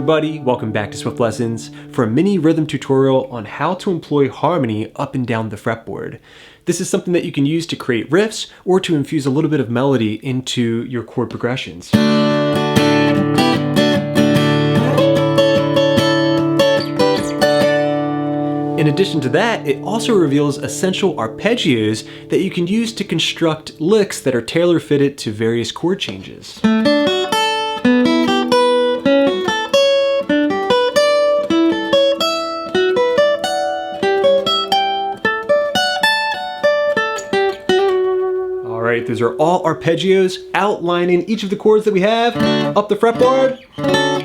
everybody, welcome back to Swiftlessons for a mini rhythm tutorial on how to employ harmony up and down the fretboard. This is something that you can use to create riffs or to infuse a little bit of melody into your chord progressions. In addition to that, it also reveals essential arpeggios that you can use to construct licks that are tailor-fitted to various chord changes. Alright, those are all arpeggios outlining each of the chords that we have up the fretboard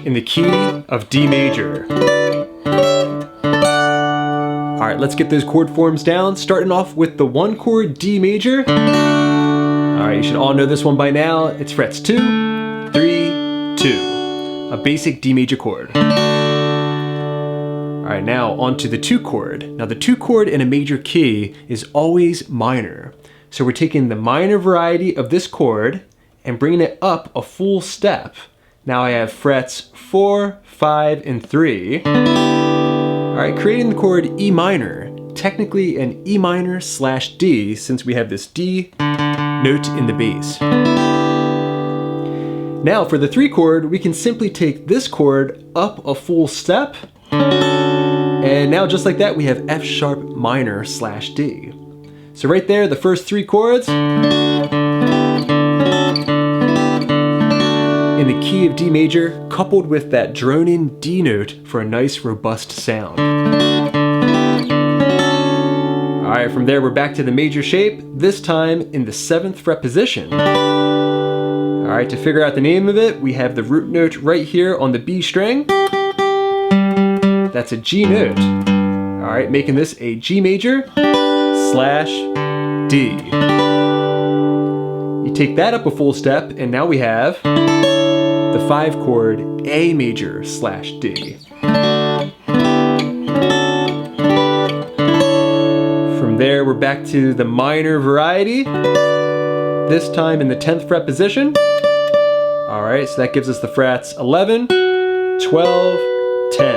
in the key of D major. Alright, let's get those chord forms down, starting off with the 1 chord D major. Alright, you should all know this one by now. It's frets 2, 3, 2. A basic D major chord. Alright, now onto the 2 chord. Now the 2 chord in a major key is always minor. So we're taking the minor variety of this chord and bringing it up a full step. Now I have frets 4, 5, and 3. Alright, creating the chord E minor, technically an E minor / D since we have this D note in the bass. Now for the 3 chord, we can simply take this chord up a full step, and now just like that we have F sharp minor / D. So right there, the first 3 chords in the key of D major, coupled with that droning D note for a nice robust sound. Alright, from there we're back to the major shape, this time in the 7th fret position. Alright, to figure out the name of it, we have the root note right here on the B string. That's a G note. Alright, making this a G major / D. You take that up a full step, and now we have the 5 chord A major / D. From there, we're back to the minor variety, this time in the 10th fret position. Alright, so that gives us the frets 11, 12, 10.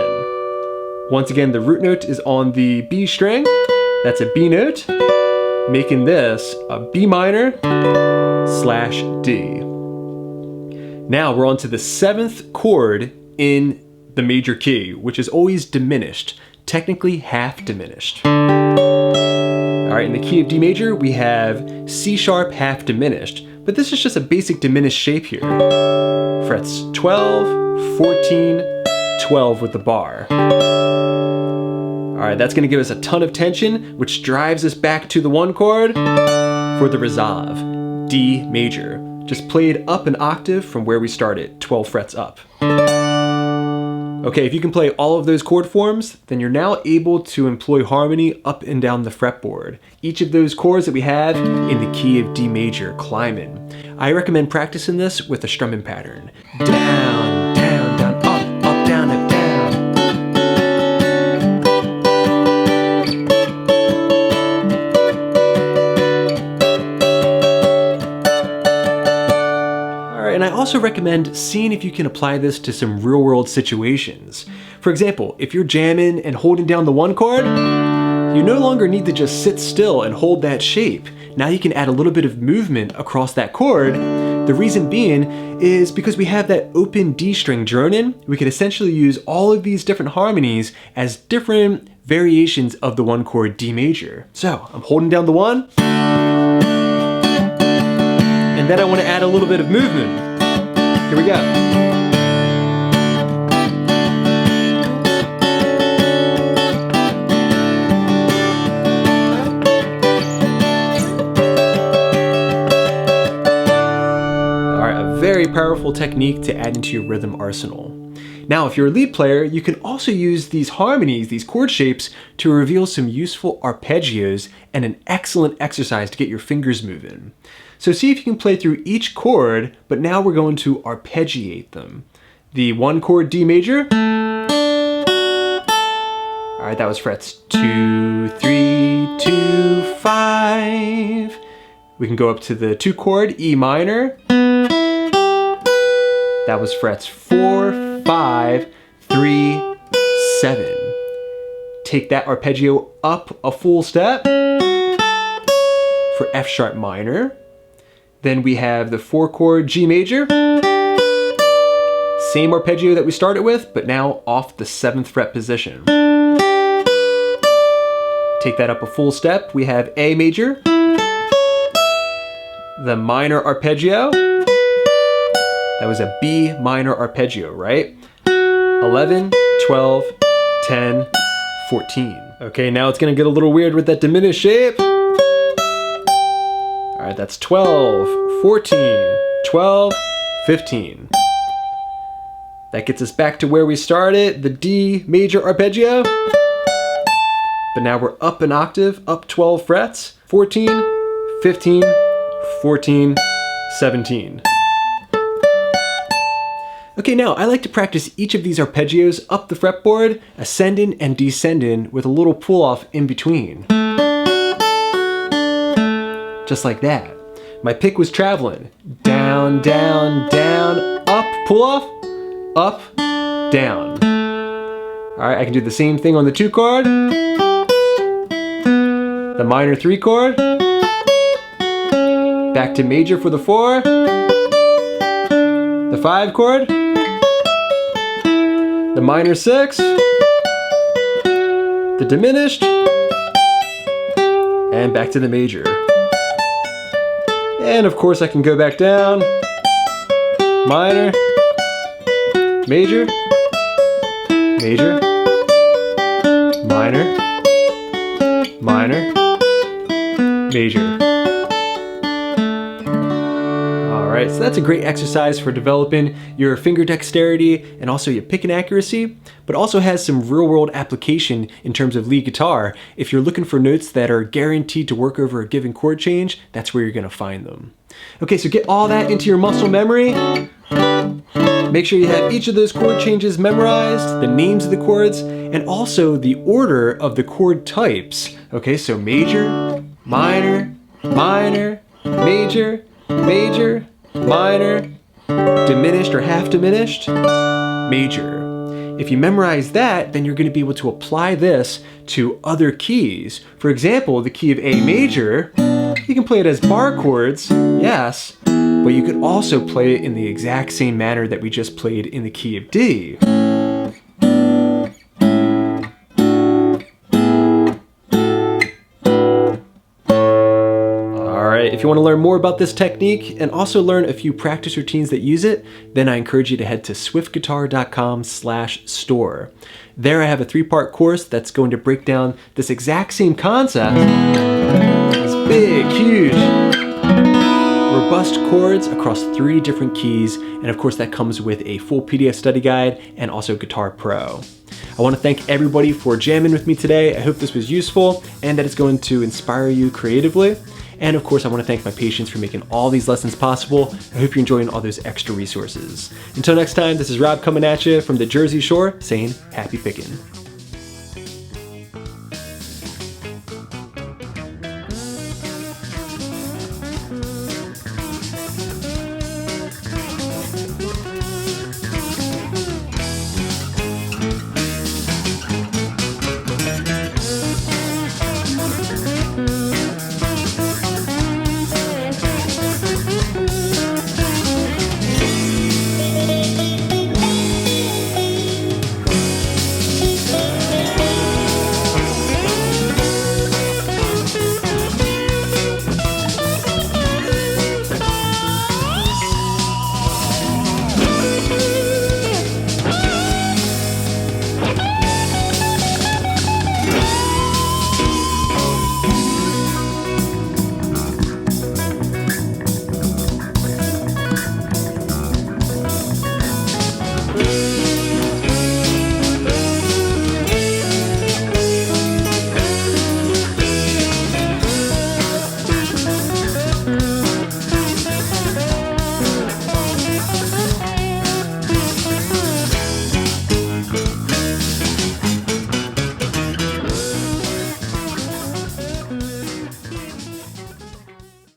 Once again, the root note is on the B string. That's a B note, making this a B minor / D. Now we're on to the 7th chord in the major key, which is always diminished, technically half diminished. Alright, in the key of D major, we have C sharp half diminished, but this is just a basic diminished shape here. Frets 12, 14, 12 with the bar. Alright, that's going to give us a ton of tension, which drives us back to the 1 chord for the resolve, D major. Just played up an octave from where we started, 12 frets up. Okay, if you can play all of those chord forms, then you're now able to employ harmony up and down the fretboard. Each of those chords that we have in the key of D major, climbing. I recommend practicing this with a strumming pattern. Down, down, down, up, up, down, up, down. And I also recommend seeing if you can apply this to some real-world situations. For example, if you're jamming and holding down the 1 chord, you no longer need to just sit still and hold that shape. Now you can add a little bit of movement across that chord. The reason being is because we have that open D string droning, we can essentially use all of these different harmonies as different variations of the 1 chord D major. So I'm holding down the 1, and then I want to add a little bit of movement. Here we go. Alright, a very powerful technique to add into your rhythm arsenal. Now, if you're a lead player, you can also use these harmonies, these chord shapes, to reveal some useful arpeggios and an excellent exercise to get your fingers moving. So see if you can play through each chord, but now we're going to arpeggiate them. The 1 chord D major. Alright, that was frets 2, 3, 2, 5. We can go up to the 2 chord E minor. That was frets 4, 5, 3, 7. Take that arpeggio up a full step for F sharp minor. Then we have the 4 chord G major. Same arpeggio that we started with, but now off the 7th fret position. Take that up a full step. We have A major, the minor arpeggio. That was a B minor arpeggio, right? 11, 12, 10, 14. Okay, now it's gonna get a little weird with that diminished shape. All right, that's 12, 14, 12, 15. That gets us back to where we started, the D major arpeggio. But now we're up an octave, up 12 frets. 14, 15, 14, 17. Okay, now I like to practice each of these arpeggios up the fretboard, ascending and descending with a little pull off in between. Just like that. My pick was traveling. Down, down, down, up, pull off, up, down. All right, I can do the same thing on the 2 chord, the minor 3 chord, back to major for the 4, the 5 chord, the minor 6, the diminished, and back to the major. And of course I can go back down, minor, major, major, minor, minor, major. All right, so that's a great exercise for developing your finger dexterity and also your picking accuracy, but also has some real-world application in terms of lead guitar. If you're looking for notes that are guaranteed to work over a given chord change, that's where you're gonna find them. Okay, so get all that into your muscle memory. Make sure you have each of those chord changes memorized, the names of the chords, and also the order of the chord types. Okay, so major, minor, minor, major, major, minor, diminished or half diminished, major. If you memorize that, then you're going to be able to apply this to other keys. For example, the key of A major, you can play it as bar chords, yes, but you could also play it in the exact same manner that we just played in the key of D. If you want to learn more about this technique and also learn a few practice routines that use it, then I encourage you to head to swiftguitar.com/store. There I have a 3-part course that's going to break down this exact same concept. These big, huge, robust chords across 3 different keys, and of course that comes with a full PDF study guide and also Guitar Pro. I want to thank everybody for jamming with me today. I hope this was useful and that it's going to inspire you creatively. And of course, I want to thank my patients for making all these lessons possible. I hope you're enjoying all those extra resources. Until next time, this is Rob coming at you from the Jersey Shore saying happy picking.